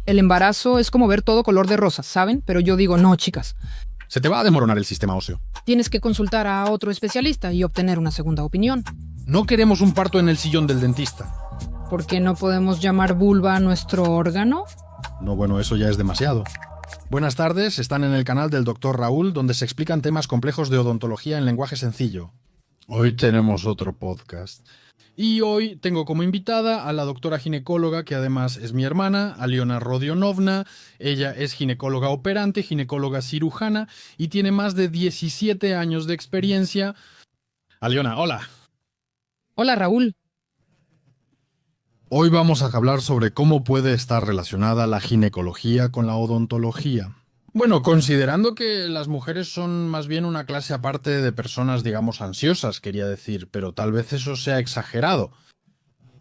El embarazo es como ver todo color de rosa, ¿saben? Pero yo digo, no, chicas. Se te va a desmoronar el sistema óseo. Tienes que consultar a otro especialista y obtener una segunda opinión. No queremos un parto en el sillón del dentista. ¿Por qué no podemos llamar vulva a nuestro órgano? No, bueno, eso ya es demasiado. Buenas tardes, están en el canal del Dr. Raúl, donde se explican temas complejos de odontología en lenguaje sencillo. Hoy tenemos otro podcast. Y hoy tengo como invitada a la doctora ginecóloga, que además es mi hermana, Aliona Rodionovna. Ella es ginecóloga operante, ginecóloga cirujana y tiene más de 17 años de experiencia. Aliona, hola. Hola, Raúl. Hoy vamos a hablar sobre cómo puede estar relacionada la ginecología con la odontología. Bueno, considerando que las mujeres son más bien una clase aparte de personas, digamos, ansiosas, quería decir, pero tal vez eso sea exagerado.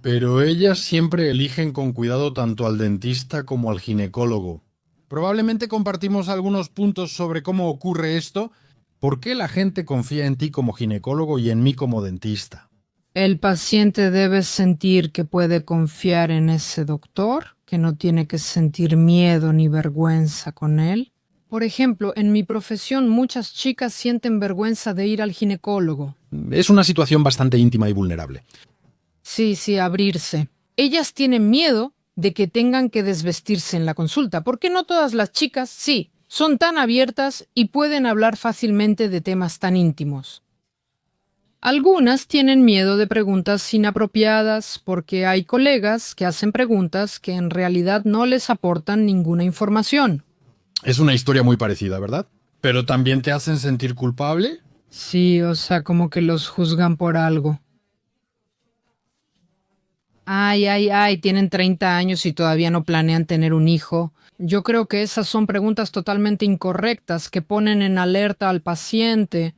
Pero ellas siempre eligen con cuidado tanto al dentista como al ginecólogo. Probablemente compartimos algunos puntos sobre cómo ocurre esto, por qué la gente confía en ti como ginecólogo y en mí como dentista. El paciente debe sentir que puede confiar en ese doctor, que no tiene que sentir miedo ni vergüenza con él. Por ejemplo, en mi profesión muchas chicas sienten vergüenza de ir al ginecólogo. Es una situación bastante íntima y vulnerable. Sí, abrirse. Ellas tienen miedo de que tengan que desvestirse en la consulta, porque no todas las chicas, sí, son tan abiertas y pueden hablar fácilmente de temas tan íntimos. Algunas tienen miedo de preguntas inapropiadas porque hay colegas que hacen preguntas que en realidad no les aportan ninguna información. Es una historia muy parecida, ¿verdad? ¿Pero también te hacen sentir culpable? Sí, o sea, como que los juzgan por algo. Ay, tienen 30 años y todavía no planean tener un hijo. Yo creo que esas son preguntas totalmente incorrectas que ponen en alerta al paciente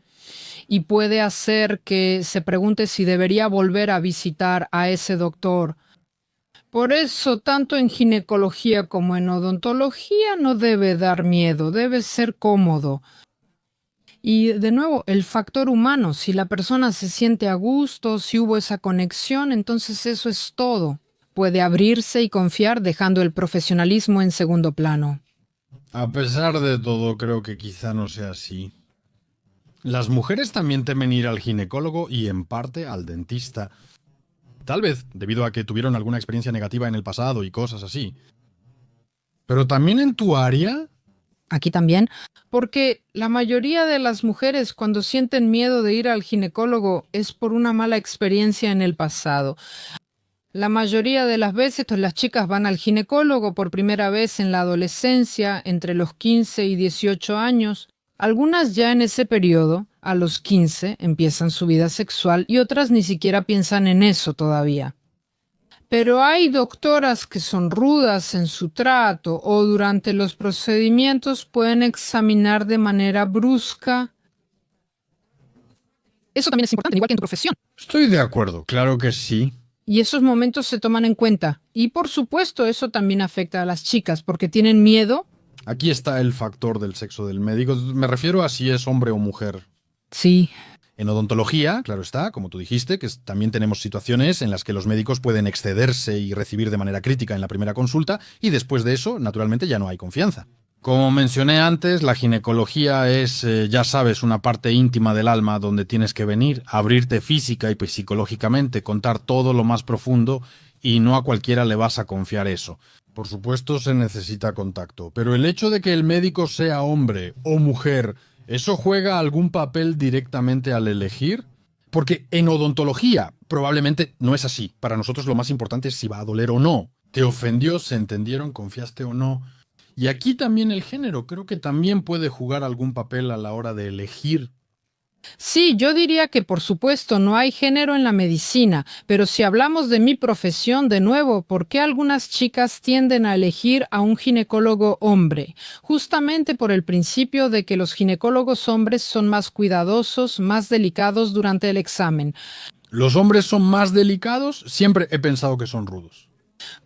y puede hacer que se pregunte si debería volver a visitar a ese doctor. Por eso, tanto en ginecología como en odontología no debe dar miedo, debe ser cómodo. Y de nuevo, el factor humano, si la persona se siente a gusto, si hubo esa conexión, entonces eso es todo. Puede abrirse y confiar dejando el profesionalismo en segundo plano. A pesar de todo, creo que quizá no sea así. Las mujeres también temen ir al ginecólogo y, en parte, al dentista. Tal vez debido a que tuvieron alguna experiencia negativa en el pasado y cosas así. Pero también en tu área... Aquí también, porque la mayoría de las mujeres cuando sienten miedo de ir al ginecólogo es por una mala experiencia en el pasado. La mayoría de las veces las chicas van al ginecólogo por primera vez en la adolescencia, entre los 15 y 18 años. Algunas ya en ese periodo, a los 15, empiezan su vida sexual y otras ni siquiera piensan en eso todavía. Pero hay doctoras que son rudas en su trato o durante los procedimientos pueden examinar de manera brusca. Eso también es importante, igual que en tu profesión. Estoy de acuerdo, claro que sí. Y esos momentos se toman en cuenta. Y por supuesto eso también afecta a las chicas porque tienen miedo. Aquí está el factor del sexo del médico. Me refiero a si es hombre o mujer. Sí. En odontología, claro está, como tú dijiste, que también tenemos situaciones en las que los médicos pueden excederse y recibir de manera crítica en la primera consulta y después de eso, naturalmente, ya no hay confianza. Como mencioné antes, la ginecología es, ya sabes, una parte íntima del alma donde tienes que venir, abrirte física y psicológicamente, contar todo lo más profundo y no a cualquiera le vas a confiar eso. Por supuesto, se necesita contacto, pero el hecho de que el médico sea hombre o mujer, ¿eso juega algún papel directamente al elegir? Porque en odontología probablemente no es así. Para nosotros lo más importante es si va a doler o no. ¿Te ofendió? ¿Se entendieron? ¿Confiaste o no? Y aquí también el género, creo que también puede jugar algún papel a la hora de elegir. Sí, yo diría que por supuesto no hay género en la medicina, pero si hablamos de mi profesión de nuevo, ¿por qué algunas chicas tienden a elegir a un ginecólogo hombre? Justamente por el principio de que los ginecólogos hombres son más cuidadosos, más delicados durante el examen. ¿Los hombres son más delicados? Siempre he pensado que son rudos.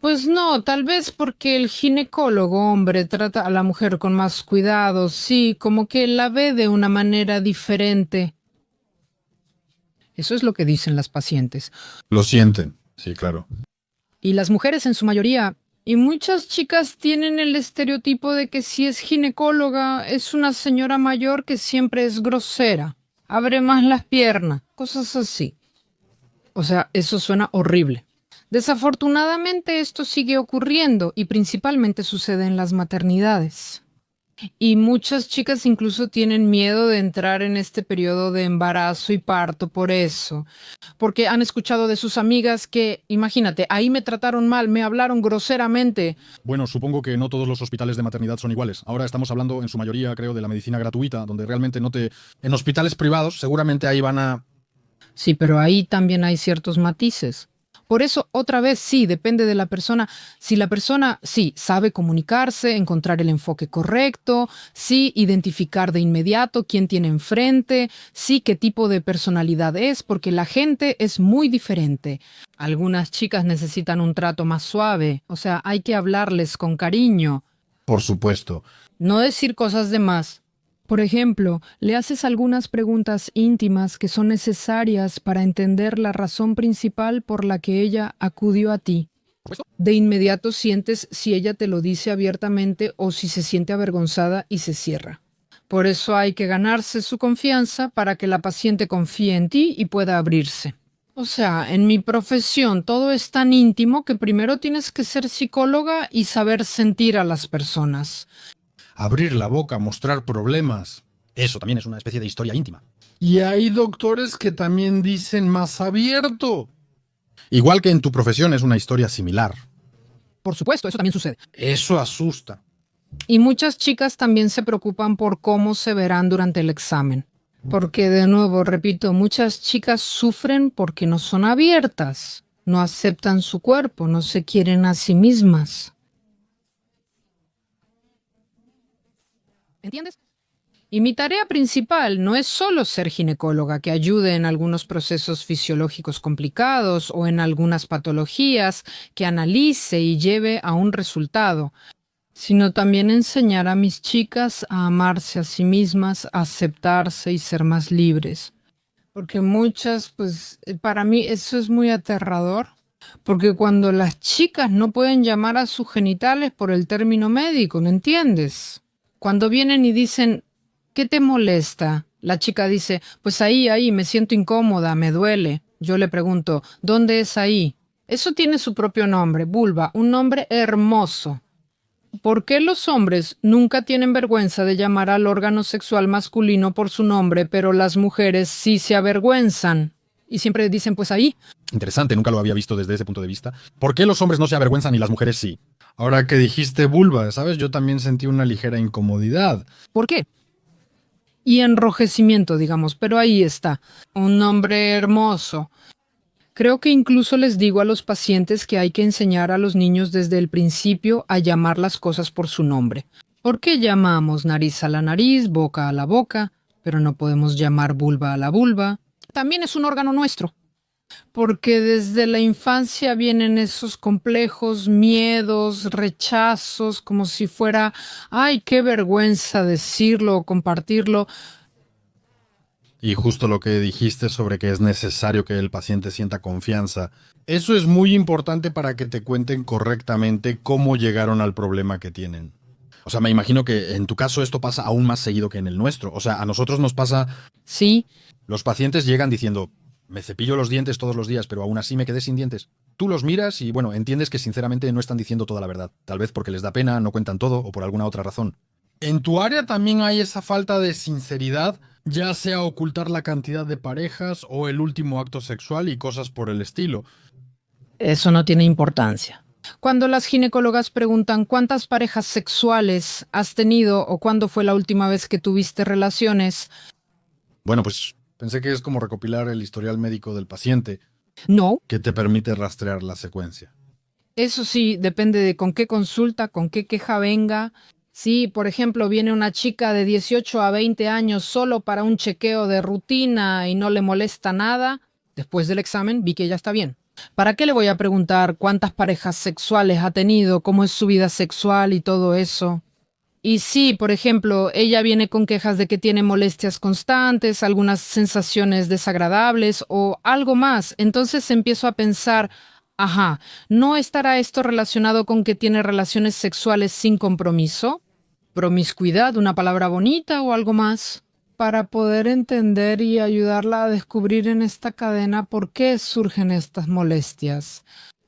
Pues no, tal vez porque el ginecólogo hombre trata a la mujer con más cuidado, sí, como que la ve de una manera diferente. Eso es lo que dicen las pacientes. Lo sienten, sí, claro. Y las mujeres en su mayoría, Y muchas chicas tienen el estereotipo de que si es ginecóloga es una señora mayor que siempre es grosera, abre más las piernas, cosas así. O sea, eso suena horrible. Desafortunadamente esto sigue ocurriendo y principalmente sucede en las maternidades. Y muchas chicas incluso tienen miedo de entrar en este periodo de embarazo y parto por eso. Porque han escuchado de sus amigas que, imagínate, ahí me trataron mal, me hablaron groseramente. Bueno, supongo que no todos los hospitales de maternidad son iguales. Ahora estamos hablando en su mayoría, creo, de la medicina gratuita, donde realmente no te... En hospitales privados seguramente ahí van a... Sí, pero ahí también hay ciertos matices. Por eso, otra vez, sí, depende de la persona. Si la persona, sí, sabe comunicarse, encontrar el enfoque correcto, sí, identificar de inmediato quién tiene enfrente, sí, qué tipo de personalidad es, porque la gente es muy diferente. Algunas chicas necesitan un trato más suave, o sea, hay que hablarles con cariño. Por supuesto. No decir cosas de más. Por ejemplo, le haces algunas preguntas íntimas que son necesarias para entender la razón principal por la que ella acudió a ti. De inmediato sientes si ella te lo dice abiertamente o si se siente avergonzada y se cierra. Por eso hay que ganarse su confianza para que la paciente confíe en ti y pueda abrirse. O sea, en mi profesión todo es tan íntimo que primero tienes que ser psicóloga y saber sentir a las personas. Abrir la boca, mostrar problemas. Eso también es una especie de historia íntima. Y hay doctores que también dicen más abierto. Igual que en tu profesión es una historia similar. Por supuesto, eso también sucede. Eso asusta. Y muchas chicas también se preocupan por cómo se verán durante el examen. Porque, de nuevo, repito, muchas chicas sufren porque no son abiertas, no aceptan su cuerpo, no se quieren a sí mismas. ¿Entiendes? Y mi tarea principal no es solo ser ginecóloga que ayude en algunos procesos fisiológicos complicados o en algunas patologías, que analice y lleve a un resultado, sino también enseñar a mis chicas a amarse a sí mismas, a aceptarse y ser más libres. Porque muchas, pues, para mí eso es muy aterrador. Porque cuando las chicas no pueden llamar a sus genitales por el término médico, ¿me entiendes? Cuando vienen y dicen, ¿qué te molesta? La chica dice, pues ahí, me siento incómoda, me duele. Yo le pregunto, ¿dónde es ahí? Eso tiene su propio nombre, vulva, un nombre hermoso. ¿Por qué los hombres nunca tienen vergüenza de llamar al órgano sexual masculino por su nombre, pero las mujeres sí se avergüenzan? Y siempre dicen, pues ahí. Interesante, nunca lo había visto desde ese punto de vista. ¿Por qué los hombres no se avergüenzan y las mujeres sí? Ahora que dijiste vulva, ¿sabes? Yo también sentí una ligera incomodidad. ¿Por qué? Y enrojecimiento, digamos, pero ahí está. Un nombre hermoso. Creo que incluso les digo a los pacientes que hay que enseñar a los niños desde el principio a llamar las cosas por su nombre. ¿Por qué llamamos nariz a la nariz, boca a la boca, pero no podemos llamar vulva a la vulva? También es un órgano nuestro. Porque desde la infancia vienen esos complejos, miedos, rechazos, como si fuera, ay, qué vergüenza decirlo o compartirlo. Y justo lo que dijiste sobre que es necesario que el paciente sienta confianza. Eso es muy importante para que te cuenten correctamente cómo llegaron al problema que tienen. O sea, me imagino que en tu caso esto pasa aún más seguido que en el nuestro. O sea, a nosotros nos pasa... Sí. Los pacientes llegan diciendo, me cepillo los dientes todos los días, pero aún así me quedé sin dientes. Tú los miras y, bueno, entiendes que sinceramente no están diciendo toda la verdad. Tal vez porque les da pena, no cuentan todo o por alguna otra razón. ¿En tu área también hay esa falta de sinceridad, ya sea ocultar la cantidad de parejas o el último acto sexual y cosas por el estilo? Eso no tiene importancia. Cuando las ginecólogas preguntan cuántas parejas sexuales has tenido o cuándo fue la última vez que tuviste relaciones... Bueno, pues pensé que es como recopilar el historial médico del paciente. No. Que te permite rastrear la secuencia. Eso sí, depende de con qué consulta, con qué queja venga. Si, por ejemplo, viene una chica de 18 a 20 años solo para un chequeo de rutina y no le molesta nada, después del examen vi que ella está bien. ¿Para qué le voy a preguntar cuántas parejas sexuales ha tenido, cómo es su vida sexual y todo eso? Y si, por ejemplo, ella viene con quejas de que tiene molestias constantes, algunas sensaciones desagradables o algo más, entonces empiezo a pensar, Ajá, ¿no estará esto relacionado con que tiene relaciones sexuales sin compromiso? ¿Promiscuidad, una palabra bonita o algo más? Para poder entender y ayudarla a descubrir en esta cadena por qué surgen estas molestias.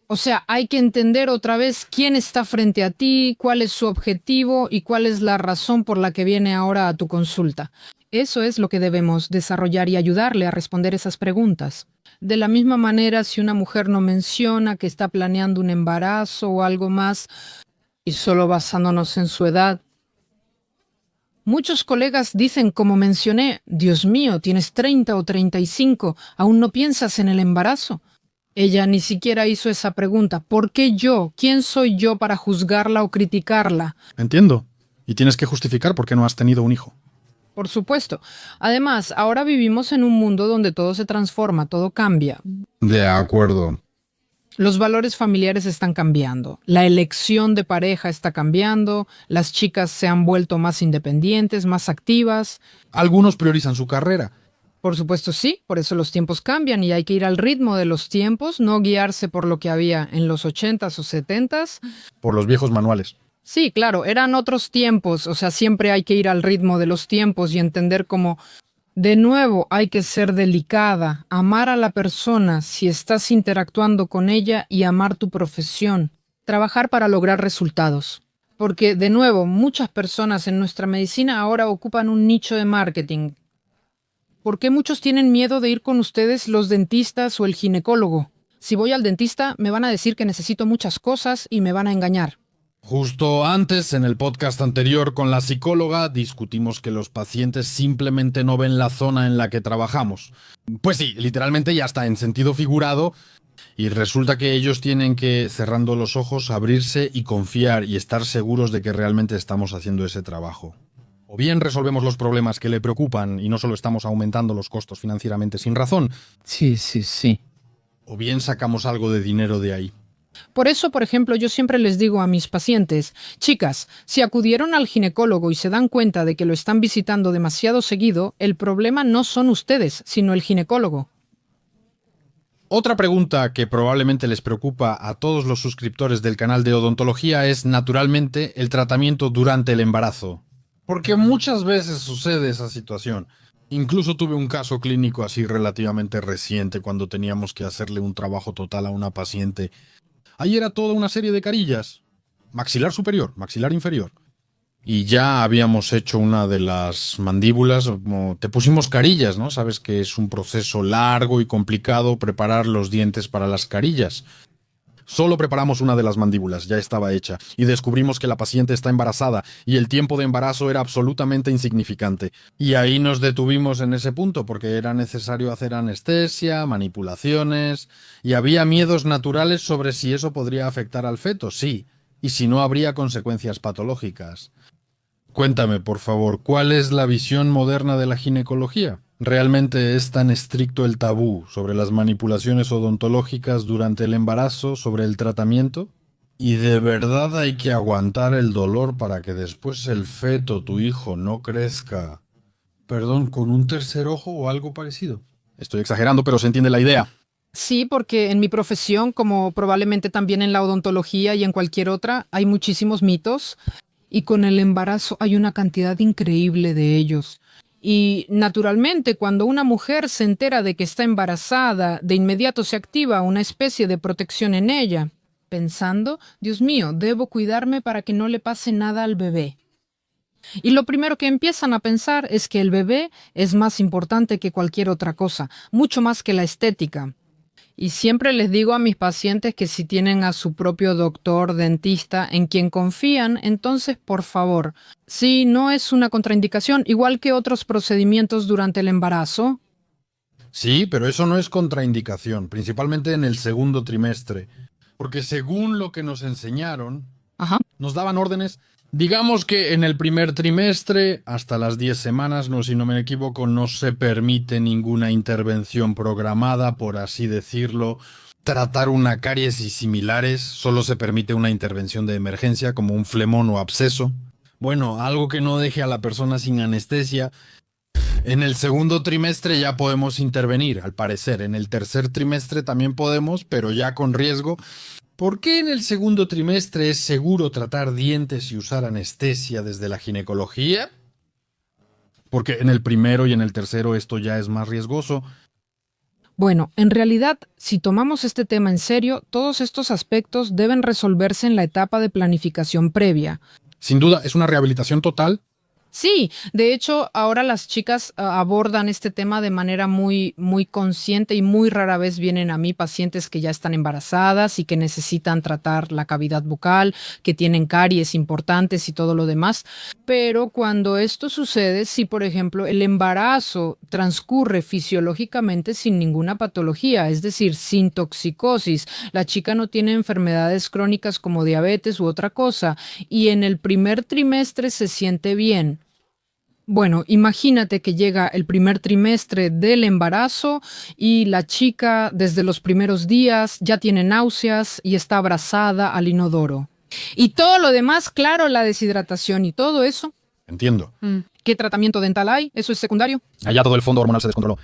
O sea, hay que entender otra vez quién está frente a ti, cuál es su objetivo y cuál es la razón por la que viene ahora a tu consulta. Eso es lo que debemos desarrollar y ayudarle a responder esas preguntas. De la misma manera, si una mujer no menciona que está planeando un embarazo o algo más, y solo basándonos en su edad, muchos colegas dicen, como mencioné, Dios mío, tienes 30 o 35, ¿aún no piensas en el embarazo? Ella ni siquiera hizo esa pregunta. ¿Por qué yo? ¿Quién soy yo para juzgarla o criticarla? Entiendo. Y tienes que justificar por qué no has tenido un hijo. Por supuesto. Además, ahora vivimos en un mundo donde todo se transforma, todo cambia. De acuerdo. Los valores familiares están cambiando, la elección de pareja está cambiando, las chicas se han vuelto más independientes, más activas. Algunos priorizan su carrera. Por supuesto sí, por eso los tiempos cambian y hay que ir al ritmo de los tiempos, no guiarse por lo que había en los 80s o 70s. Por los viejos manuales. Sí, claro, eran otros tiempos, o sea, siempre hay que ir al ritmo de los tiempos y entender cómo, de nuevo, hay que ser delicada, amar a la persona si estás interactuando con ella y amar tu profesión, trabajar para lograr resultados. Porque, de nuevo, muchas personas en nuestra medicina ahora ocupan un nicho de marketing. ¿Por qué muchos tienen miedo de ir con ustedes los dentistas o el ginecólogo? Si voy al dentista, me van a decir que necesito muchas cosas y me van a engañar. Justo antes, en el podcast anterior con la psicóloga, discutimos que los pacientes simplemente no ven la zona en la que trabajamos. Pues sí, literalmente ya está en sentido figurado, y resulta que ellos tienen que, cerrando los ojos, abrirse y confiar y estar seguros de que realmente estamos haciendo ese trabajo. O bien resolvemos los problemas que le preocupan y no solo estamos aumentando los costos financieramente sin razón. Sí. O bien sacamos algo de dinero de ahí. Por eso, por ejemplo, yo siempre les digo a mis pacientes, chicas, si acudieron al ginecólogo y se dan cuenta de que lo están visitando demasiado seguido, el problema no son ustedes, sino el ginecólogo. Otra pregunta que probablemente les preocupa a todos los suscriptores del canal de odontología es, naturalmente, el tratamiento durante el embarazo. Porque muchas veces sucede esa situación. Incluso tuve un caso clínico así relativamente reciente cuando teníamos que hacerle un trabajo total a una paciente. Ahí era toda una serie de carillas. Maxilar superior, maxilar inferior. Y ya habíamos hecho una de las mandíbulas, como te pusimos carillas, ¿no? Sabes que es un proceso largo y complicado preparar los dientes para las carillas. Solo preparamos una de las mandíbulas, ya estaba hecha, y descubrimos que la paciente está embarazada, y el tiempo de embarazo era absolutamente insignificante. Y ahí nos detuvimos en ese punto, porque era necesario hacer anestesia, manipulaciones, y había miedos naturales sobre si eso podría afectar al feto, sí, y si no habría consecuencias patológicas. Cuéntame, por favor, ¿cuál es la visión moderna de la ginecología? ¿Realmente es tan estricto el tabú sobre las manipulaciones odontológicas durante el embarazo, sobre el tratamiento? ¿Y de verdad hay que aguantar el dolor para que después el feto, tu hijo, no crezca, perdón, con un tercer ojo o algo parecido? Estoy exagerando, pero se entiende la idea. Sí, porque en mi profesión, como probablemente también en la odontología y en cualquier otra, hay muchísimos mitos y con el embarazo hay una cantidad increíble de ellos. Y naturalmente, cuando una mujer se entera de que está embarazada, de inmediato se activa una especie de protección en ella, pensando, Dios mío, debo cuidarme para que no le pase nada al bebé. Y lo primero que empiezan a pensar es que el bebé es más importante que cualquier otra cosa, mucho más que la estética. Y siempre les digo a mis pacientes que si tienen a su propio doctor, dentista, en quien confían, entonces, por favor, si no es una contraindicación, igual que otros procedimientos durante el embarazo. Sí, pero eso no es contraindicación, principalmente en el segundo trimestre. Porque según lo que nos enseñaron, nos daban órdenes. Digamos que en el primer trimestre, hasta las 10 semanas, no, si no me equivoco, no se permite ninguna intervención programada, por así decirlo. Tratar una caries y similares, solo se permite una intervención de emergencia, como un flemón o absceso. Bueno, algo que no deje a la persona sin anestesia. En el segundo trimestre ya podemos intervenir, al parecer. En el tercer trimestre también podemos, pero ya con riesgo. ¿Por qué en el segundo trimestre es seguro tratar dientes y usar anestesia desde la ginecología? Porque en el primero y en el tercero esto ya es más riesgoso. Bueno, en realidad, si tomamos este tema en serio, todos estos aspectos deben resolverse en la etapa de planificación previa. Sin duda, es una rehabilitación total. Sí, de hecho, ahora las chicas abordan este tema de manera muy consciente y muy rara vez vienen a mí pacientes que ya están embarazadas y que necesitan tratar la cavidad bucal, que tienen caries importantes y todo lo demás. Pero cuando esto sucede, si por ejemplo el embarazo transcurre fisiológicamente sin ninguna patología, es decir, sin toxicosis, la chica no tiene enfermedades crónicas como diabetes u otra cosa, y en el primer trimestre se siente bien. Bueno, imagínate que llega el primer trimestre del embarazo y la chica desde los primeros días ya tiene náuseas y está abrazada al inodoro. Y todo lo demás, claro, la deshidratación y todo eso. Entiendo. ¿Qué tratamiento dental hay? ¿Eso es secundario? Allá todo el fondo hormonal se descontroló.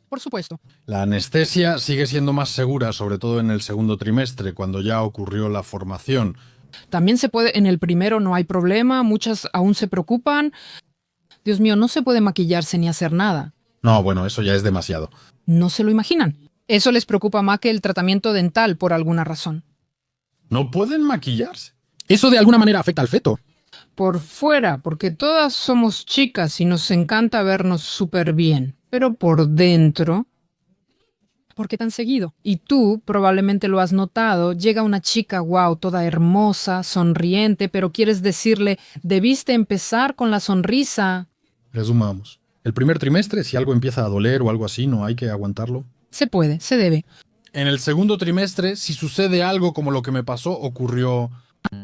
Por supuesto. La anestesia sigue siendo más segura, sobre todo en el segundo trimestre, cuando ya ocurrió la formación. También se puede, en el primero no hay problema, muchas aún se preocupan. Dios mío, no se puede maquillarse ni hacer nada. No, bueno, eso ya es demasiado. No se lo imaginan. Eso les preocupa más que el tratamiento dental por alguna razón. No pueden maquillarse. Eso de alguna manera afecta al feto. Por fuera, porque todas somos chicas y nos encanta vernos súper bien. Pero por dentro, ¿por qué tan seguido? Y tú probablemente lo has notado, llega una chica, wow, toda hermosa, sonriente, pero quieres decirle, debiste empezar con la sonrisa. Resumamos. El primer trimestre, si algo empieza a doler o algo así, no hay que aguantarlo. Se puede, se debe. En el segundo trimestre, si sucede algo como lo que me pasó, ocurrió...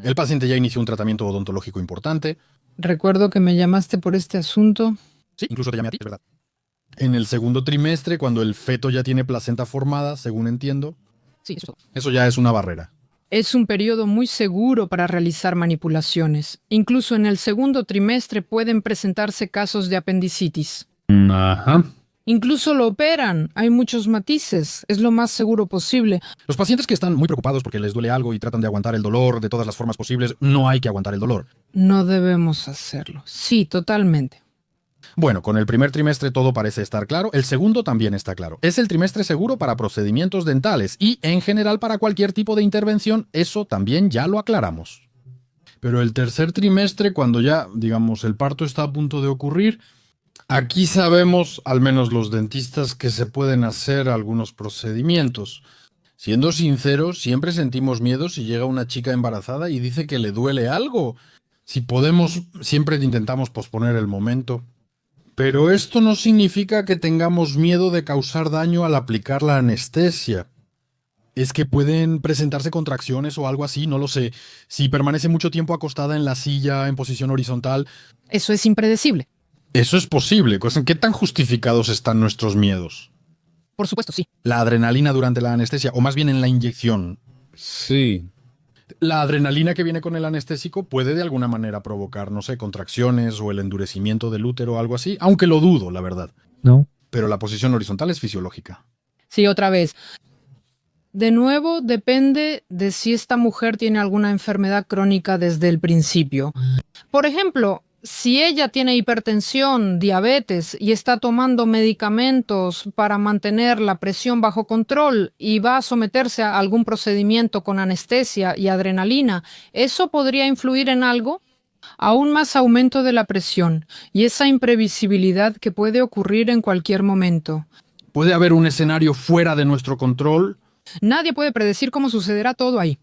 El paciente ya inició un tratamiento odontológico importante. Recuerdo que me llamaste por este asunto. Sí, incluso te llamé a ti, es verdad. En el segundo trimestre, cuando el feto ya tiene placenta formada, según entiendo, Sí, eso es todo. eso ya es una barrera. Es un periodo muy seguro para realizar manipulaciones. Incluso en el segundo trimestre pueden presentarse casos de apendicitis. Ajá. Incluso lo operan. Hay muchos matices. Es lo más seguro posible. Los pacientes que están muy preocupados porque les duele algo y tratan de aguantar el dolor de todas las formas posibles, no hay que aguantar el dolor. No debemos hacerlo. Sí, totalmente. Bueno, con el primer trimestre todo parece estar claro, el segundo también está claro. Es el trimestre seguro para procedimientos dentales y, en general, para cualquier tipo de intervención, eso también ya lo aclaramos. Pero el tercer trimestre, cuando ya, digamos, el parto está a punto de ocurrir, aquí sabemos, al menos los dentistas, que se pueden hacer algunos procedimientos. Siendo sinceros, siempre sentimos miedo si llega una chica embarazada y dice que le duele algo. Si podemos, siempre intentamos posponer el momento. Pero esto no significa que tengamos miedo de causar daño al aplicar la anestesia. Es que pueden presentarse contracciones o algo así, no lo sé. Si permanece mucho tiempo acostada en la silla en posición horizontal. Eso es impredecible. Eso es posible. ¿Qué tan justificados están nuestros miedos? Por supuesto, sí. La adrenalina durante la anestesia, o más bien en la inyección. Sí. La adrenalina que viene con el anestésico puede de alguna manera provocar, no sé, contracciones o el endurecimiento del útero o algo así, aunque lo dudo, la verdad. No. Pero la posición horizontal es fisiológica. Sí, otra vez. De nuevo, depende de si esta mujer tiene alguna enfermedad crónica desde el principio. Por ejemplo, si ella tiene hipertensión, diabetes y está tomando medicamentos para mantener la presión bajo control y va a someterse a algún procedimiento con anestesia y adrenalina, ¿eso podría influir en algo? Aún más aumento de la presión y esa imprevisibilidad que puede ocurrir en cualquier momento. ¿Puede haber un escenario fuera de nuestro control? Nadie puede predecir cómo sucederá todo ahí.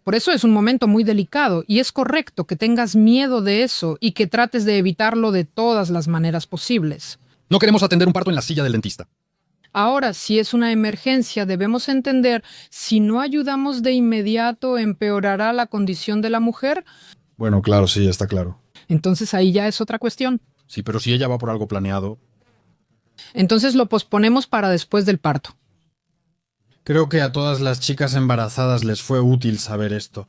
Por eso es un momento muy delicado y es correcto que tengas miedo de eso y que trates de evitarlo de todas las maneras posibles. No queremos atender un parto en la silla del dentista. Ahora, si es una emergencia, debemos entender, si no ayudamos de inmediato, empeorará la condición de la mujer. Bueno, claro, sí, está claro. Entonces ahí ya es otra cuestión. Sí, pero si ella va por algo planeado. Entonces lo posponemos para después del parto. Creo que a todas las chicas embarazadas les fue útil saber esto.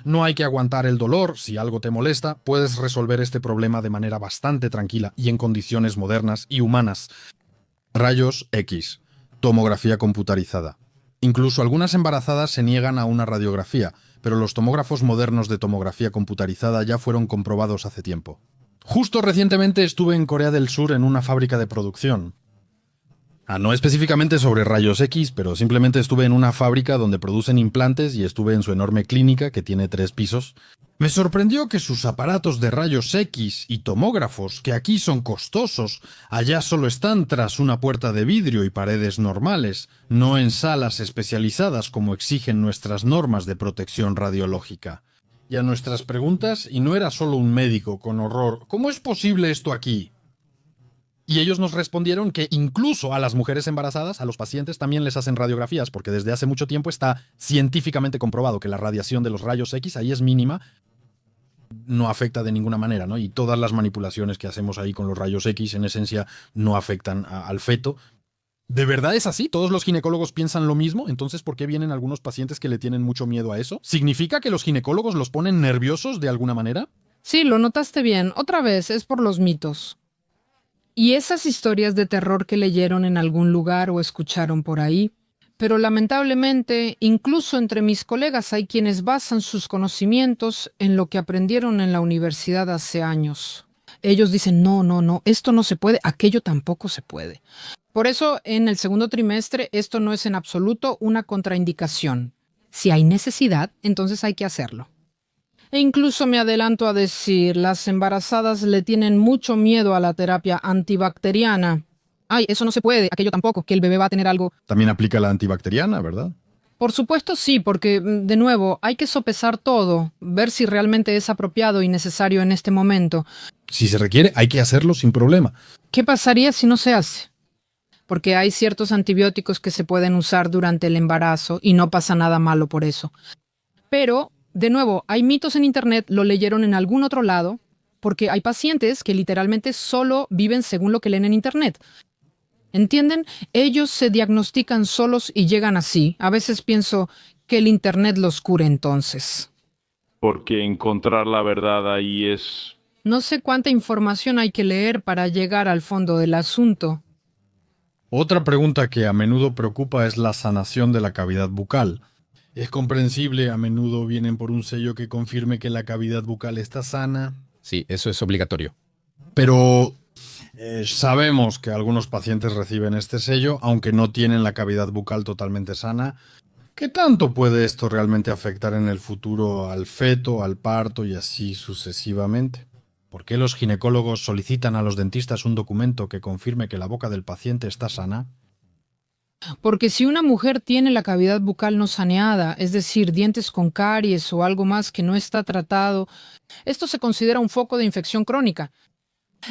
No hay que aguantar el dolor. Si algo te molesta, puedes resolver este problema de manera bastante tranquila y en condiciones modernas y humanas. Rayos X. Tomografía computarizada. Incluso algunas embarazadas se niegan a una radiografía, pero los tomógrafos modernos de tomografía computarizada ya fueron comprobados hace tiempo. Justo recientemente estuve en Corea del Sur en una fábrica de producción. No específicamente sobre rayos X, pero simplemente estuve en una fábrica donde producen implantes y estuve en su enorme clínica que tiene 3 pisos. Me sorprendió que sus aparatos de rayos X y tomógrafos, que aquí son costosos, allá solo están tras una puerta de vidrio y paredes normales, no en salas especializadas como exigen nuestras normas de protección radiológica. Y a nuestras preguntas, y no era solo un médico con horror, ¿cómo es posible esto aquí? Y ellos nos respondieron que incluso a las mujeres embarazadas, a los pacientes también les hacen radiografías, porque desde hace mucho tiempo está científicamente comprobado que la radiación de los rayos X ahí es mínima, no afecta de ninguna manera, ¿no? Y todas las manipulaciones que hacemos ahí con los rayos X en esencia no afectan al feto. ¿De verdad es así? ¿Todos los ginecólogos piensan lo mismo? Entonces, ¿por qué vienen algunos pacientes que le tienen mucho miedo a eso? ¿Significa que los ginecólogos los ponen nerviosos de alguna manera? Sí, lo notaste bien. Otra vez, es por los mitos. Y esas historias de terror que leyeron en algún lugar o escucharon por ahí. Pero lamentablemente, incluso entre mis colegas hay quienes basan sus conocimientos en lo que aprendieron en la universidad hace años. Ellos dicen, no, esto no se puede, aquello tampoco se puede. Por eso, en el segundo trimestre, esto no es en absoluto una contraindicación. Si hay necesidad, entonces hay que hacerlo. E incluso me adelanto a decir, las embarazadas le tienen mucho miedo a la terapia antibacteriana. Ay, eso no se puede, aquello tampoco, que el bebé va a tener algo. También aplica la antibacteriana, ¿verdad? Por supuesto sí, porque, de nuevo, hay que sopesar todo, ver si realmente es apropiado y necesario en este momento. Si se requiere, hay que hacerlo sin problema. ¿Qué pasaría si no se hace? Porque hay ciertos antibióticos que se pueden usar durante el embarazo y no pasa nada malo por eso. Pero, de nuevo, hay mitos en Internet, lo leyeron en algún otro lado, porque hay pacientes que literalmente solo viven según lo que leen en Internet. ¿Entienden? Ellos se diagnostican solos y llegan así. A veces pienso que el Internet los cure entonces. Porque encontrar la verdad ahí es... No sé cuánta información hay que leer para llegar al fondo del asunto. Otra pregunta que a menudo preocupa es la sanación de la cavidad bucal. Es comprensible, a menudo vienen por un sello que confirme que la cavidad bucal está sana. Sí, eso es obligatorio. Pero sabemos que algunos pacientes reciben este sello, aunque no tienen la cavidad bucal totalmente sana. ¿Qué tanto puede esto realmente afectar en el futuro al feto, al parto y así sucesivamente? ¿Por qué los ginecólogos solicitan a los dentistas un documento que confirme que la boca del paciente está sana? Porque si una mujer tiene la cavidad bucal no saneada, es decir, dientes con caries o algo más que no está tratado, esto se considera un foco de infección crónica.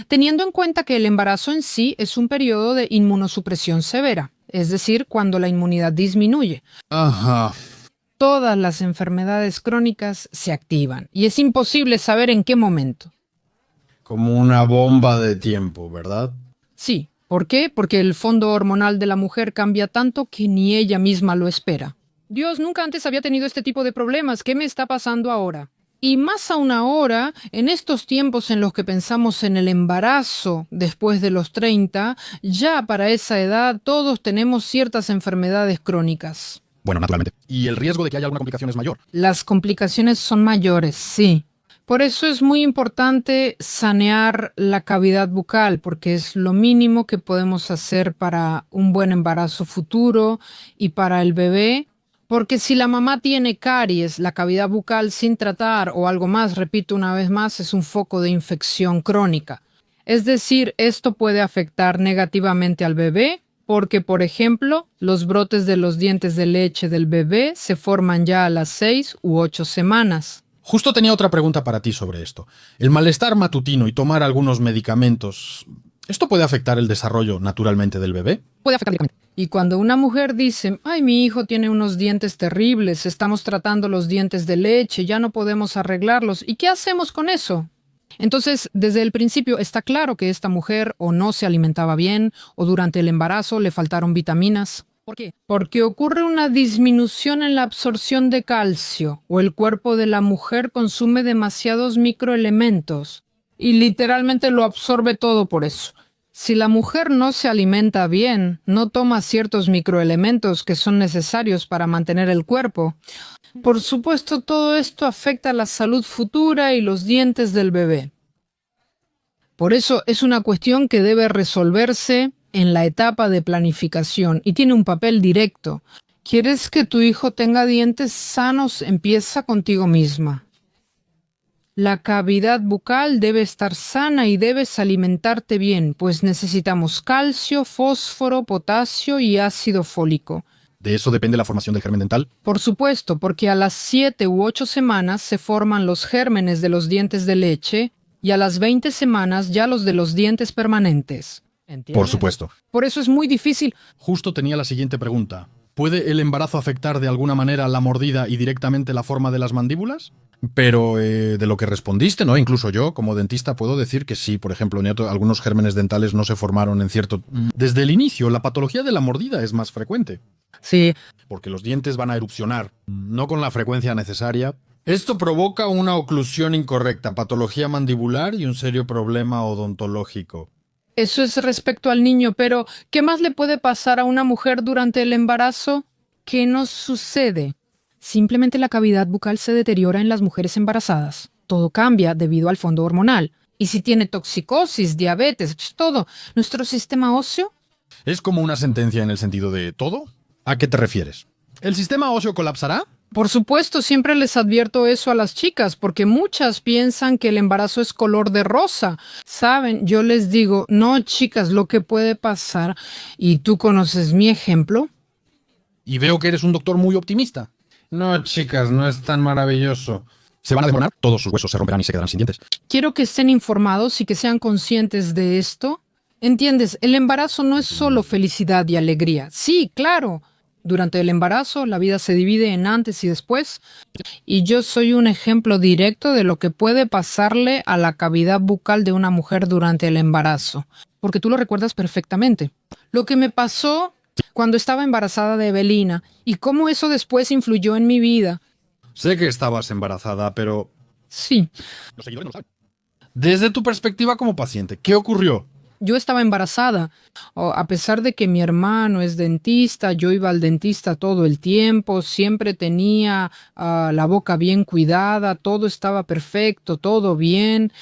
Teniendo en cuenta que el embarazo en sí es un periodo de inmunosupresión severa, es decir, cuando la inmunidad disminuye. Ajá. Todas las enfermedades crónicas se activan y es imposible saber en qué momento. Como una bomba de tiempo, ¿verdad? Sí. ¿Por qué? Porque el fondo hormonal de la mujer cambia tanto que ni ella misma lo espera. Dios, nunca antes había tenido este tipo de problemas. ¿Qué me está pasando ahora? Y más aún ahora, en estos tiempos en los que pensamos en el embarazo después de los 30, ya para esa edad todos tenemos ciertas enfermedades crónicas. Bueno, naturalmente. Y el riesgo de que haya alguna complicación es mayor. Las complicaciones son mayores, sí. Por eso es muy importante sanear la cavidad bucal, porque es lo mínimo que podemos hacer para un buen embarazo futuro y para el bebé. Porque si la mamá tiene caries, la cavidad bucal sin tratar o algo más, repito una vez más, es un foco de infección crónica. Es decir, esto puede afectar negativamente al bebé porque, por ejemplo, los brotes de los dientes de leche del bebé se forman ya a las 6 u 8 semanas. Justo tenía otra pregunta para ti sobre esto. El malestar matutino y tomar algunos medicamentos, ¿esto puede afectar el desarrollo naturalmente del bebé? Puede afectar directamente. Y cuando una mujer dice, ay, mi hijo tiene unos dientes terribles, estamos tratando los dientes de leche, ya no podemos arreglarlos, ¿y qué hacemos con eso? Entonces, desde el principio está claro que esta mujer o no se alimentaba bien, o durante el embarazo le faltaron vitaminas. ¿Por qué? Porque ocurre una disminución en la absorción de calcio, o el cuerpo de la mujer consume demasiados microelementos y literalmente lo absorbe todo por eso. Si la mujer no se alimenta bien, no toma ciertos microelementos que son necesarios para mantener el cuerpo, por supuesto todo esto afecta la salud futura y los dientes del bebé. Por eso es una cuestión que debe resolverse en la etapa de planificación y tiene un papel directo. ¿Quieres que tu hijo tenga dientes sanos? Empieza contigo misma. La cavidad bucal debe estar sana y debes alimentarte bien, pues necesitamos calcio, fósforo, potasio y ácido fólico. ¿De eso depende la formación del germen dental? Por supuesto, porque a las 7 u 8 semanas se forman los gérmenes de los dientes de leche y a las 20 semanas ya los de los dientes permanentes. ¿Entiendes? Por supuesto. Por eso es muy difícil. Justo tenía la siguiente pregunta. ¿Puede el embarazo afectar de alguna manera la mordida y directamente la forma de las mandíbulas? Pero de lo que respondiste, ¿no? Incluso yo, como dentista, puedo decir que sí. Por ejemplo, algunos gérmenes dentales no se formaron en cierto... Desde el inicio, la patología de la mordida es más frecuente. Sí. Porque los dientes van a erupcionar, no con la frecuencia necesaria. Esto provoca una oclusión incorrecta, patología mandibular y un serio problema odontológico. Eso es respecto al niño, pero ¿qué más le puede pasar a una mujer durante el embarazo? ¿Qué nos sucede? Simplemente la cavidad bucal se deteriora en las mujeres embarazadas. Todo cambia debido al fondo hormonal. Y si tiene toxicosis, diabetes, todo, ¿nuestro sistema óseo? ¿Es como una sentencia en el sentido de todo? ¿A qué te refieres? ¿El sistema óseo colapsará? Por supuesto, siempre les advierto eso a las chicas, porque muchas piensan que el embarazo es color de rosa. Saben, yo les digo, no, chicas, lo que puede pasar, y tú conoces mi ejemplo. Y veo que eres un doctor muy optimista. No, chicas, no es tan maravilloso. ¿Se van a desmoronar? Todos sus huesos se romperán y se quedarán sin dientes. Quiero que estén informados y que sean conscientes de esto. ¿Entiendes? El embarazo no es solo felicidad y alegría. Sí, claro. Durante el embarazo, la vida se divide en antes y después, y yo soy un ejemplo directo de lo que puede pasarle a la cavidad bucal de una mujer durante el embarazo, porque tú lo recuerdas perfectamente. Lo que me pasó cuando estaba embarazada de Evelina, y cómo eso después influyó en mi vida. Sé que estabas embarazada, pero... Sí, Los seguidores no lo saben. Desde tu perspectiva como paciente, ¿qué ocurrió? yo estaba embarazada. A pesar de que mi hermano es dentista, yo iba al dentista todo el tiempo, siempre tenía la boca bien cuidada, todo estaba perfecto, todo bien.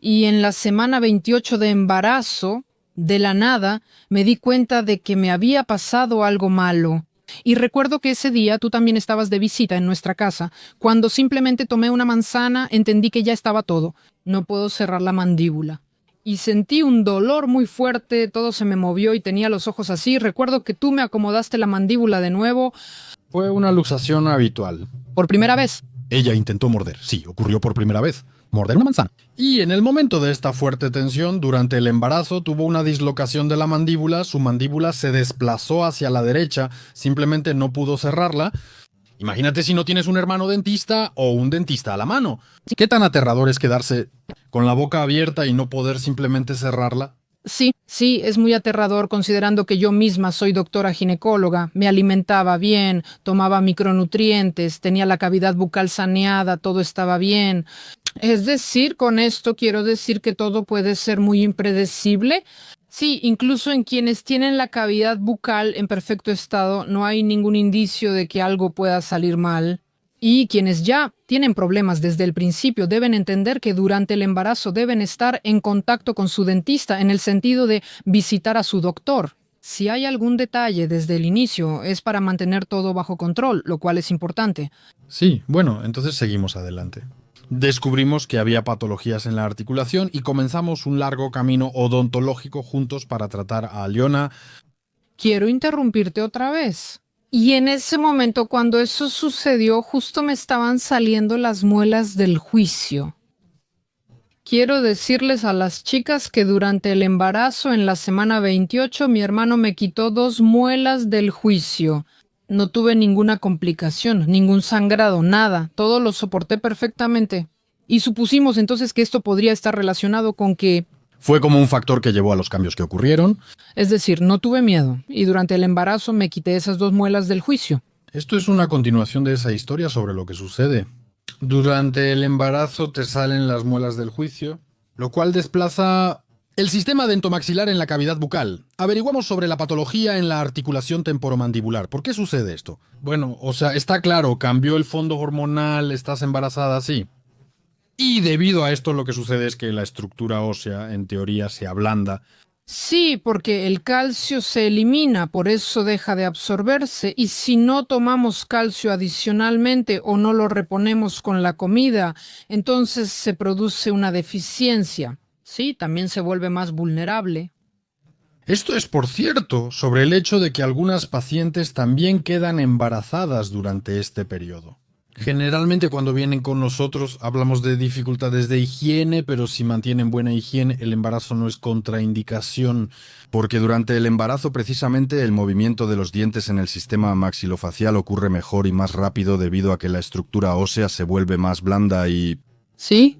Y en la semana 28 de embarazo, de la nada, me di cuenta de que me había pasado algo malo. Y recuerdo que ese día tú también estabas de visita en nuestra casa. Cuando simplemente tomé una manzana, entendí que ya estaba todo. No puedo cerrar la mandíbula. Y sentí un dolor muy fuerte, todo se me movió y tenía los ojos así. Recuerdo que tú me acomodaste la mandíbula de nuevo. Fue una luxación habitual. Por primera vez. Ella intentó morder. Sí, ocurrió por primera vez. Morder una manzana. Y en el momento de esta fuerte tensión, durante el embarazo, tuvo una dislocación de la mandíbula, su mandíbula se desplazó hacia la derecha, simplemente no pudo cerrarla. Imagínate si no tienes un hermano dentista o un dentista a la mano. ¿Qué tan aterrador es quedarse Con la boca abierta y no poder simplemente cerrarla? Sí, es muy aterrador considerando que yo misma soy doctora ginecóloga, me alimentaba bien, tomaba micronutrientes, tenía la cavidad bucal saneada, todo estaba bien. Es decir, con esto quiero decir que todo puede ser muy impredecible. Sí, incluso en quienes tienen la cavidad bucal en perfecto estado, no hay ningún indicio de que algo pueda salir mal. Y quienes ya tienen problemas desde el principio deben entender que durante el embarazo deben estar en contacto con su dentista en el sentido de visitar a su doctor. Si hay algún detalle desde el inicio es para mantener todo bajo control, lo cual es importante. Sí, bueno, entonces seguimos adelante. Descubrimos que había patologías en la articulación y comenzamos un largo camino odontológico juntos para tratar a Aliona. Quiero interrumpirte otra vez. Y en ese momento, cuando eso sucedió, justo me estaban saliendo las muelas del juicio. Quiero decirles a las chicas que durante el embarazo, en la semana 28, mi hermano me quitó 2 muelas del juicio. No tuve ninguna complicación, ningún sangrado, nada. Todo lo soporté perfectamente. Y supusimos entonces que esto podría estar relacionado con que Fue como un factor que llevó a los cambios que ocurrieron. Es decir, no tuve miedo y durante el embarazo me quité esas 2 muelas del juicio. Esto es una continuación de esa historia sobre lo que sucede. Durante el embarazo te salen las muelas del juicio, lo cual desplaza el sistema dentomaxilar en la cavidad bucal. Averiguamos sobre la patología en la articulación temporomandibular. ¿Por qué sucede esto? Bueno, o sea, está claro, cambió el fondo hormonal, estás embarazada, sí. Y debido a esto lo que sucede es que la estructura ósea, en teoría, se ablanda. Sí, porque el calcio se elimina, por eso deja de absorberse, y si no tomamos calcio adicionalmente o no lo reponemos con la comida, entonces se produce una deficiencia. Sí, también se vuelve más vulnerable. Esto es, por cierto, sobre el hecho de que algunas pacientes también quedan embarazadas durante este periodo. Generalmente cuando vienen con nosotros hablamos de dificultades de higiene, pero si mantienen buena higiene, el embarazo no es contraindicación. Porque durante el embarazo precisamente el movimiento de los dientes en el sistema maxilofacial ocurre mejor y más rápido debido a que la estructura ósea se vuelve más blanda y, ¿Sí?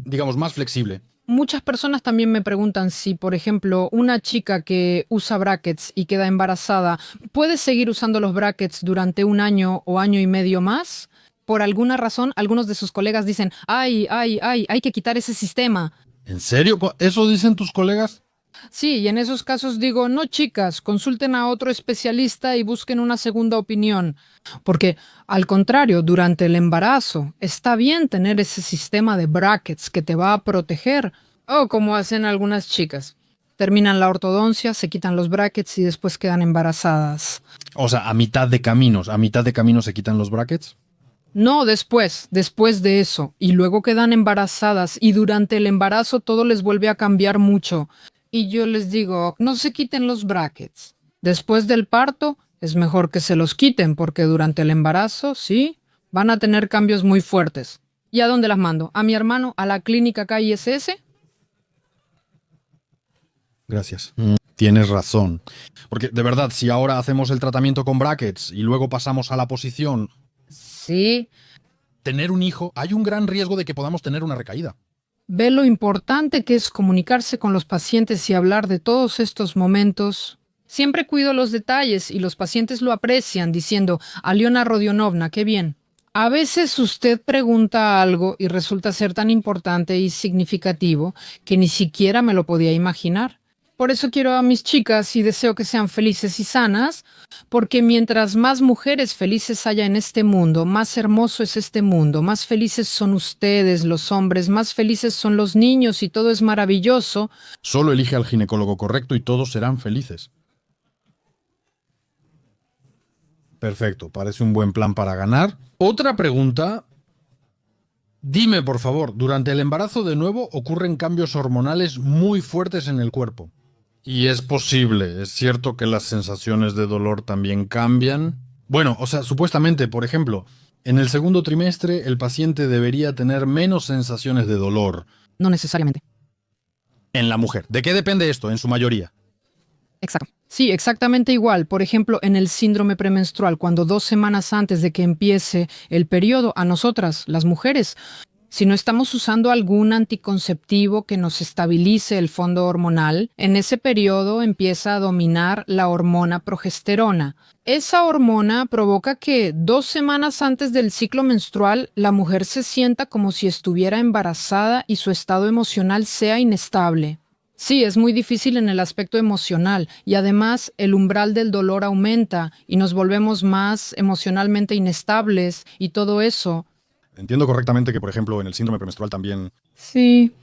digamos, más flexible. Muchas personas también me preguntan si, por ejemplo, una chica que usa brackets y queda embarazada, ¿puede seguir usando los brackets durante 1 año o año y medio más? Por alguna razón, algunos de sus colegas dicen, hay que quitar ese sistema. ¿En serio? ¿Eso dicen tus colegas? Sí, y en esos casos digo, no chicas, consulten a otro especialista y busquen una segunda opinión. Porque, al contrario, durante el embarazo, está bien tener ese sistema de brackets que te va a proteger. O como hacen algunas chicas. Terminan la ortodoncia, se quitan los brackets y después quedan embarazadas. O sea, a mitad de camino se quitan los brackets. No, después de eso. Y luego quedan embarazadas y durante el embarazo todo les vuelve a cambiar mucho. Y yo les digo, no se quiten los brackets. Después del parto es mejor que se los quiten porque durante el embarazo, sí, van a tener cambios muy fuertes. ¿Y a dónde las mando? ¿A mi hermano a la clínica KISS? Gracias. Tienes razón. Porque de verdad, si ahora hacemos el tratamiento con brackets y luego pasamos a la posición, Sí. tener un hijo, hay un gran riesgo de que podamos tener una recaída. Ve lo importante que es comunicarse con los pacientes y hablar de todos estos momentos. Siempre cuido los detalles y los pacientes lo aprecian diciendo, Aliona Rodionovna, qué bien. A veces usted pregunta algo y resulta ser tan importante y significativo que ni siquiera me lo podía imaginar. Por eso quiero a mis chicas y deseo que sean felices y sanas, porque mientras más mujeres felices haya en este mundo, más hermoso es este mundo, más felices son ustedes, los hombres, más felices son los niños y todo es maravilloso. Solo elige al ginecólogo correcto y todos serán felices. Perfecto, parece un buen plan para ganar. Otra pregunta. Dime, por favor, durante el embarazo de nuevo ocurren cambios hormonales muy fuertes en el cuerpo. Y es posible, es cierto que las sensaciones de dolor también cambian. Bueno, o sea, supuestamente, por ejemplo, en el segundo trimestre el paciente debería tener menos sensaciones de dolor. No necesariamente. En la mujer. ¿De qué depende esto en su mayoría? Exacto. Sí, exactamente igual. Por ejemplo, en el síndrome premenstrual, cuando 2 semanas antes de que empiece el periodo, a nosotras, las mujeres, si no estamos usando algún anticonceptivo que nos estabilice el fondo hormonal, en ese periodo empieza a dominar la hormona progesterona. Esa hormona provoca que 2 semanas antes del ciclo menstrual la mujer se sienta como si estuviera embarazada y su estado emocional sea inestable. Sí, es muy difícil en el aspecto emocional y además el umbral del dolor aumenta y nos volvemos más emocionalmente inestables y todo eso. Entiendo correctamente que, por ejemplo, en el síndrome premenstrual también Sí.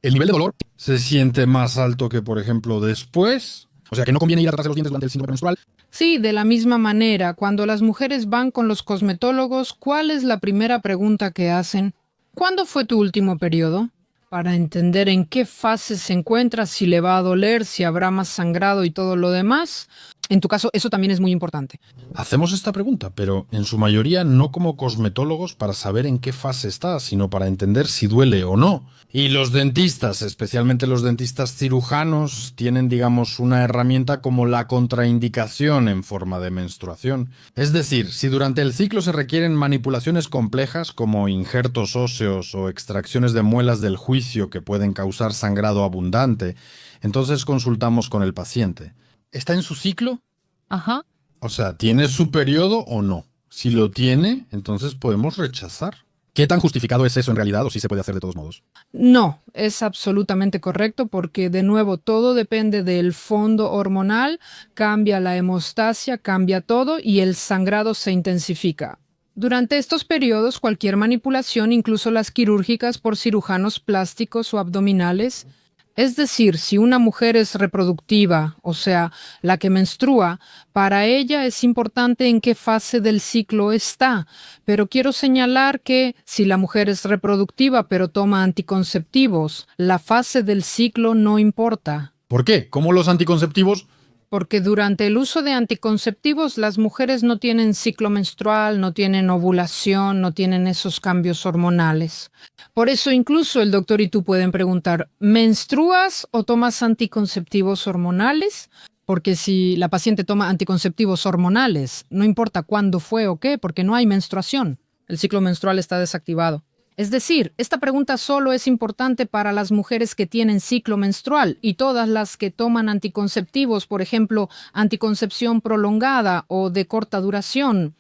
el nivel de dolor, ¿Se siente más alto que, por ejemplo, después? o sea, que no conviene ir a tratarse los dientes durante el síndrome premenstrual. Sí, de la misma manera, cuando las mujeres van con los cosmetólogos, ¿cuál es la primera pregunta que hacen? ¿Cuándo fue tu último periodo? Para entender en qué fase se encuentra, si le va a doler, si habrá más sangrado y todo lo demás. En tu caso, eso también es muy importante. Hacemos esta pregunta, pero en su mayoría no como cosmetólogos para saber en qué fase está, sino para entender si duele o no. Y los dentistas, especialmente los dentistas cirujanos, tienen, digamos, una herramienta como la contraindicación en forma de menstruación. Es decir, si durante el ciclo se requieren manipulaciones complejas como injertos óseos o extracciones de muelas del juicio que pueden causar sangrado abundante, entonces consultamos con el paciente. ¿Está en su ciclo? Ajá. O sea, ¿tiene su periodo o no? Si lo tiene, entonces podemos rechazar. ¿Qué tan justificado es eso en realidad o si se puede hacer de todos modos? No, es absolutamente correcto porque de nuevo todo depende del fondo hormonal, cambia la hemostasia, cambia todo y el sangrado se intensifica. Durante estos periodos, cualquier manipulación, incluso las quirúrgicas por cirujanos plásticos o abdominales, es decir, si una mujer es reproductiva, o sea, la que menstrua, para ella es importante en qué fase del ciclo está. Pero quiero señalar que si la mujer es reproductiva pero toma anticonceptivos, la fase del ciclo no importa. ¿Por qué? ¿Cómo los anticonceptivos? Porque durante el uso de anticonceptivos las mujeres no tienen ciclo menstrual, no tienen ovulación, no tienen esos cambios hormonales. Por eso incluso el doctor y tú pueden preguntar, ¿menstruas o tomas anticonceptivos hormonales? Porque si la paciente toma anticonceptivos hormonales, no importa cuándo fue o qué, porque no hay menstruación. El ciclo menstrual está desactivado. Es decir, esta pregunta solo es importante para las mujeres que tienen ciclo menstrual y todas las que toman anticonceptivos, por ejemplo, anticoncepción prolongada o de corta duración.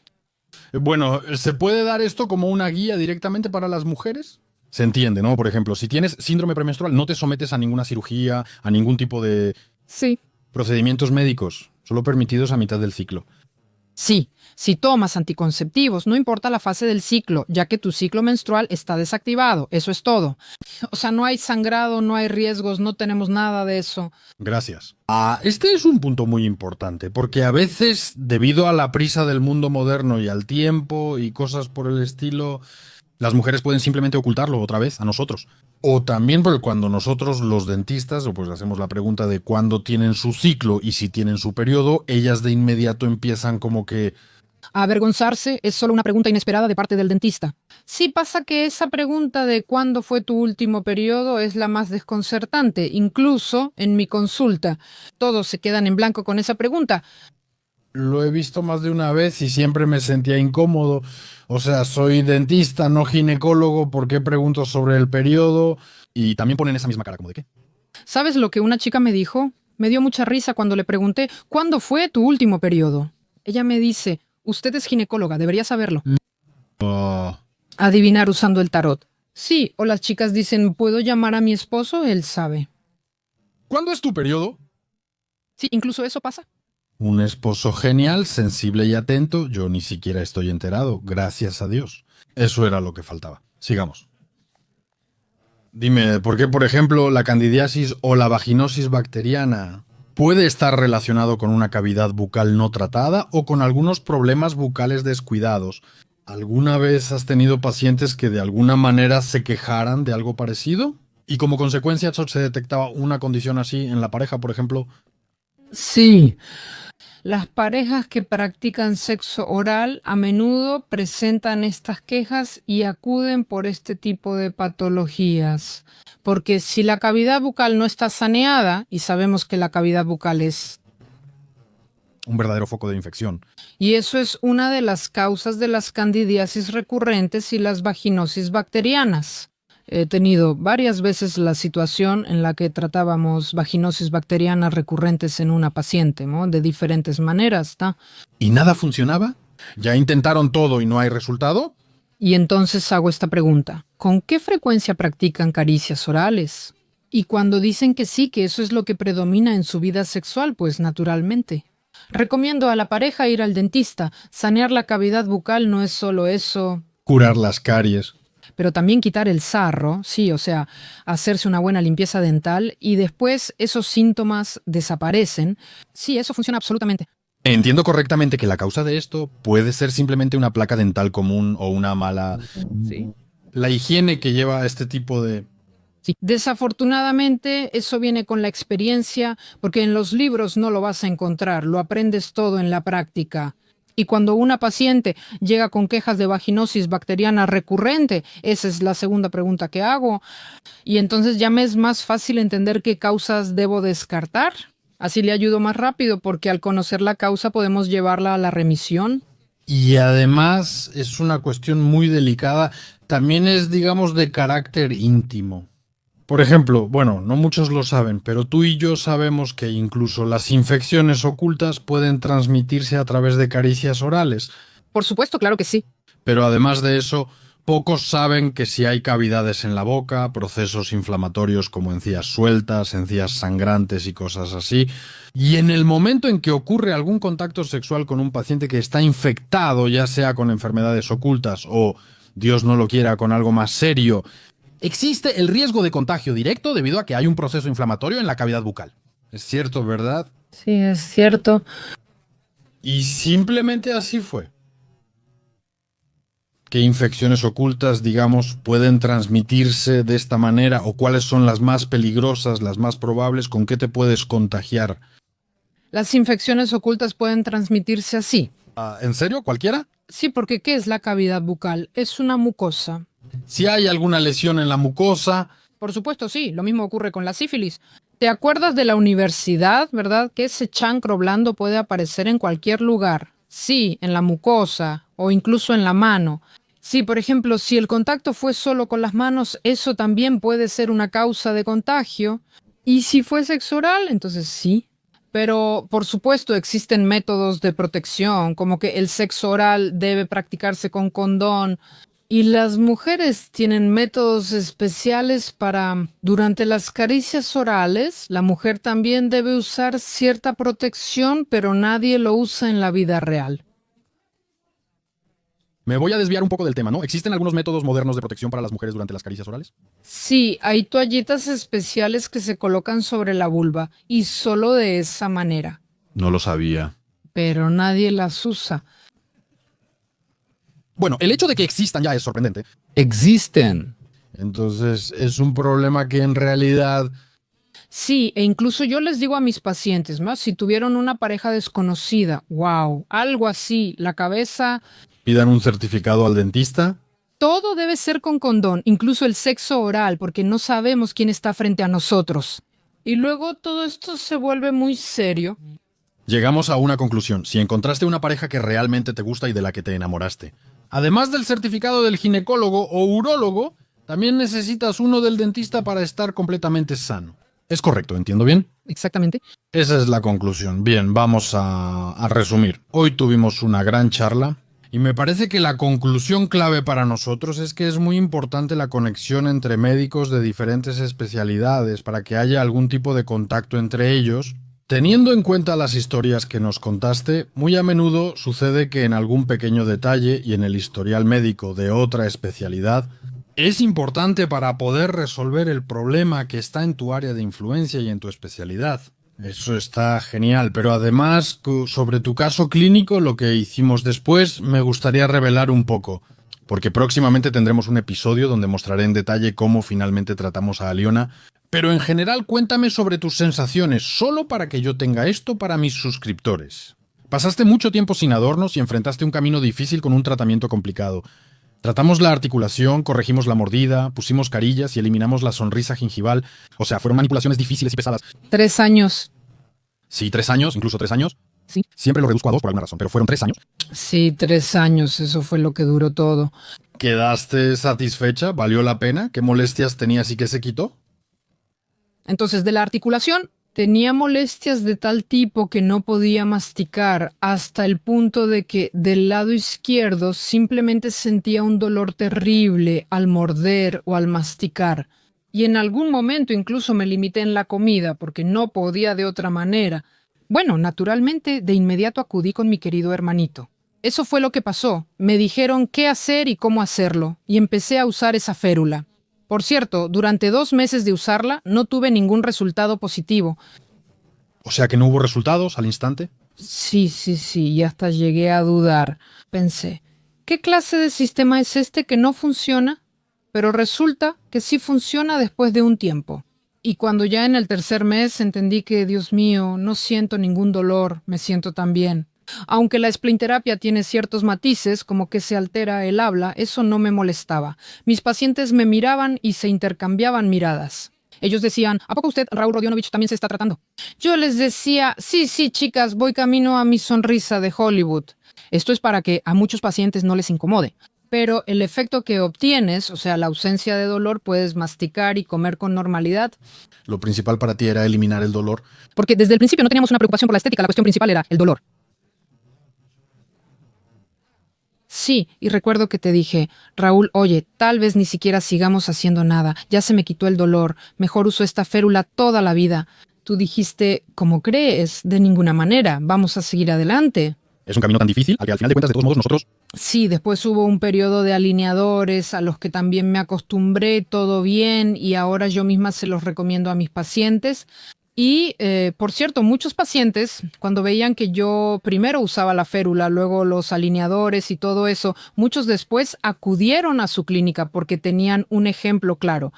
Bueno, ¿se puede dar esto como una guía directamente para las mujeres? Se entiende, ¿no? Por ejemplo, si tienes síndrome premenstrual, no te sometes a ninguna cirugía, a ningún tipo de Sí. procedimientos médicos, solo permitidos a mitad del ciclo. Sí, si tomas anticonceptivos, no importa la fase del ciclo, ya que tu ciclo menstrual está desactivado, eso es todo. O sea, no hay sangrado, no hay riesgos, no tenemos nada de eso. Gracias. Este es un punto muy importante, porque a veces, debido a la prisa del mundo moderno y al tiempo y cosas por el estilo, las mujeres pueden simplemente ocultarlo otra vez a nosotros. O también porque cuando nosotros, los dentistas, pues hacemos la pregunta de cuándo tienen su ciclo y si tienen su periodo, ellas de inmediato empiezan como que... Avergonzarse es solo una pregunta inesperada de parte del dentista. Sí pasa que esa pregunta de cuándo fue tu último periodo es la más desconcertante. Incluso en mi consulta, todos se quedan en blanco con esa pregunta. Lo he visto más de una vez y siempre me sentía incómodo. O sea, soy dentista, no ginecólogo, ¿por qué pregunto sobre el periodo? Y también ponen esa misma cara, como de qué. ¿Sabes lo que una chica me dijo? Me dio mucha risa cuando le pregunté, ¿cuándo fue tu último periodo? Ella me dice, usted es ginecóloga, debería saberlo. Adivinar usando el tarot. Sí, o las chicas dicen, ¿puedo llamar a mi esposo? Él sabe. ¿Cuándo es tu periodo? Sí, incluso eso pasa. Un esposo genial, sensible y atento. Yo ni siquiera estoy enterado, gracias a Dios. Eso era lo que faltaba. Sigamos. Dime, ¿por qué, por ejemplo, la candidiasis o la vaginosis bacteriana puede estar relacionado con una cavidad bucal no tratada o con algunos problemas bucales descuidados? ¿Alguna vez has tenido pacientes que de alguna manera se quejaran de algo parecido? ¿Y como consecuencia eso se detectaba una condición así en la pareja, por ejemplo? Sí. Las parejas que practican sexo oral a menudo presentan estas quejas y acuden por este tipo de patologías. Porque si la cavidad bucal no está saneada, y sabemos que la cavidad bucal es... Un verdadero foco de infección. Y eso es una de las causas de las candidiasis recurrentes y las vaginosis bacterianas. He tenido varias veces la situación en la que tratábamos vaginosis bacterianas recurrentes en una paciente, ¿no? De diferentes maneras, ¿tá? ¿Y nada funcionaba? ¿Ya intentaron todo y no hay resultado? Y entonces hago esta pregunta. ¿Con qué frecuencia practican caricias orales? Y cuando dicen que sí, que eso es lo que predomina en su vida sexual, pues naturalmente. Recomiendo a la pareja ir al dentista. Sanear la cavidad bucal no es solo eso. Curar las caries. Pero también quitar el sarro, sí, o sea, hacerse una buena limpieza dental y después esos síntomas desaparecen. Sí, eso funciona absolutamente. Entiendo correctamente que la causa de esto puede ser simplemente una placa dental común o una mala... Sí. La higiene que lleva este tipo de Sí. Desafortunadamente, eso viene con la experiencia, porque en los libros no lo vas a encontrar, lo aprendes todo en la práctica. Y cuando una paciente llega con quejas de vaginosis bacteriana recurrente, esa es la segunda pregunta que hago, y entonces ya me es más fácil entender qué causas debo descartar. Así le ayudo más rápido, porque al conocer la causa podemos llevarla a la remisión. Y además es una cuestión muy delicada, también es, digamos, de carácter íntimo. Por ejemplo, bueno, no muchos lo saben, pero tú y yo sabemos que incluso las infecciones ocultas pueden transmitirse a través de caricias orales. Por supuesto, claro que sí. Pero además de eso, pocos saben que si hay cavidades en la boca, procesos inflamatorios como encías sueltas, encías sangrantes y cosas así, y en el momento en que ocurre algún contacto sexual con un paciente que está infectado, ya sea con enfermedades ocultas o, Dios no lo quiera, con algo más serio, existe el riesgo de contagio directo debido a que hay un proceso inflamatorio en la cavidad bucal. Es cierto, ¿verdad? Sí, es cierto. Y simplemente así fue. ¿Qué infecciones ocultas, digamos, pueden transmitirse de esta manera? ¿O cuáles son las más peligrosas, las más probables? ¿Con qué te puedes contagiar? Las infecciones ocultas pueden transmitirse así. ¿En serio? ¿Cualquiera? Sí, porque ¿qué es la cavidad bucal? Es una mucosa. Si hay alguna lesión en la mucosa. Por supuesto, sí. Lo mismo ocurre con la sífilis. ¿Te acuerdas de la universidad, verdad? Que ese chancro blando puede aparecer en cualquier lugar. Sí, en la mucosa o incluso en la mano. Sí, por ejemplo, si el contacto fue solo con las manos, eso también puede ser una causa de contagio. Y si fue sexo oral, entonces sí. Pero, por supuesto, existen métodos de protección, como que el sexo oral debe practicarse con condón. Y las mujeres tienen métodos especiales para... Durante las caricias orales, la mujer también debe usar cierta protección, pero nadie lo usa en la vida real. Me voy a desviar un poco del tema, ¿no? ¿Existen algunos métodos modernos de protección para las mujeres durante las caricias orales? Sí, hay toallitas especiales que se colocan sobre la vulva, y solo de esa manera. No lo sabía. Pero nadie las usa. Bueno, el hecho de que existan ya es sorprendente. Existen. Entonces es un problema que en realidad... Sí, e incluso yo les digo a mis pacientes, ¿no? Si tuvieron una pareja desconocida, wow, algo así, la cabeza, Pidan un certificado al dentista. todo debe ser con condón, incluso el sexo oral, porque no sabemos quién está frente a nosotros. Y luego todo esto se vuelve muy serio. Llegamos a una conclusión. Si encontraste una pareja que realmente te gusta y de la que te enamoraste, Además del certificado del ginecólogo o urólogo, también necesitas uno del dentista para estar completamente sano. es correcto, ¿entiendo bien? Exactamente. Esa es la conclusión. Bien, vamos a resumir. Hoy tuvimos una gran charla y me parece que la conclusión clave para nosotros es que es muy importante la conexión entre médicos de diferentes especialidades para que haya algún tipo de contacto entre ellos. Teniendo en cuenta las historias que nos contaste, muy a menudo sucede que en algún pequeño detalle y en el historial médico de otra especialidad, es importante para poder resolver el problema que está en tu área de influencia y en tu especialidad. Eso está genial, pero además, sobre tu caso clínico, lo que hicimos después, me gustaría revelar un poco. Porque próximamente tendremos un episodio donde mostraré en detalle cómo finalmente tratamos a Aliona. Pero en general, cuéntame sobre tus sensaciones, solo para que yo tenga esto para mis suscriptores. Pasaste mucho tiempo sin adornos y enfrentaste un camino difícil con un tratamiento complicado. Tratamos la articulación, corregimos la mordida, pusimos carillas y eliminamos la sonrisa gingival. O sea, fueron manipulaciones difíciles y pesadas. 3 años. Sí, 3 años, incluso 3 años. Sí. Siempre lo reduzco a 2 por alguna razón, pero fueron 3 años. Sí, 3 años, eso fue lo que duró todo. ¿Quedaste satisfecha? ¿Valió la pena? ¿Qué molestias tenías y qué se quitó? Entonces, de la articulación, tenía molestias de tal tipo que no podía masticar, hasta el punto de que del lado izquierdo simplemente sentía un dolor terrible al morder o al masticar. Y en algún momento incluso me limité en la comida porque no podía de otra manera. Bueno, naturalmente, de inmediato acudí con mi querido hermanito. Eso fue lo que pasó. Me dijeron qué hacer y cómo hacerlo, y empecé a usar esa férula. Por cierto, durante 2 meses de usarla no tuve ningún resultado positivo. O sea que no hubo resultados al instante. Sí, y hasta llegué a dudar. Pensé, ¿qué clase de sistema es este que no funciona? pero resulta que sí funciona después de un tiempo. Y cuando ya en el tercer mes entendí que, Dios mío, no siento ningún dolor, me siento tan bien. Aunque la splinterapia tiene ciertos matices, como que se altera el habla, eso no me molestaba. Mis pacientes me miraban y se intercambiaban miradas. Ellos decían, ¿a poco usted, Raúl Rodionovich, también se está tratando? Yo les decía, sí, chicas, voy camino a mi sonrisa de Hollywood. Esto es para que a muchos pacientes no les incomode. Pero el efecto que obtienes, o sea, la ausencia de dolor, puedes masticar y comer con normalidad. Lo principal para ti era eliminar el dolor. Porque desde el principio no teníamos una preocupación por la estética, la cuestión principal era el dolor. Sí, y recuerdo que te dije, Raúl, oye, tal vez ni siquiera sigamos haciendo nada, ya se me quitó el dolor, mejor uso esta férula toda la vida. Tú dijiste, ¿cómo crees? De ninguna manera, vamos a seguir adelante. Es un camino tan difícil al que al final de cuentas, de todos modos, nosotros... Sí, después hubo un periodo de alineadores a los que también me acostumbré, todo bien, y ahora yo misma se los recomiendo a mis pacientes. Y, por cierto, muchos pacientes, cuando veían que yo primero usaba la férula, luego los alineadores y todo eso, muchos después acudieron a su clínica porque tenían un ejemplo claro.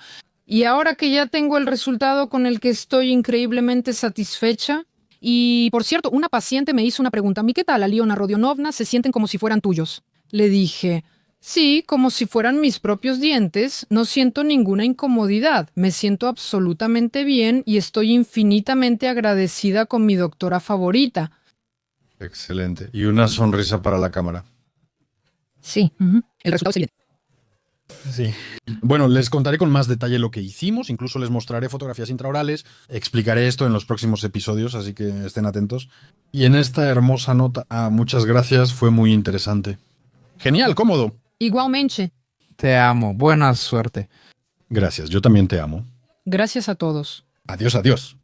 Y ahora que ya tengo el resultado con el que estoy increíblemente satisfecha. Y, por cierto, una paciente me hizo una pregunta. ¿Qué tal, Aliona Rodionovna? ¿Se sienten como si fueran tuyos? Le dije, sí, como si fueran mis propios dientes. No siento ninguna incomodidad. Me siento absolutamente bien y estoy infinitamente agradecida con mi doctora favorita. Excelente. Y una sonrisa para la cámara. Sí, el resultado es el siguiente. Sí. Bueno, les contaré con más detalle lo que hicimos, incluso les mostraré fotografías intraorales, explicaré esto en los próximos episodios, así que estén atentos. Y en esta hermosa nota, muchas gracias, fue muy interesante. Genial, cómodo. Igualmente. Te amo, buena suerte. Gracias, yo también te amo. Gracias a todos. Adiós, adiós.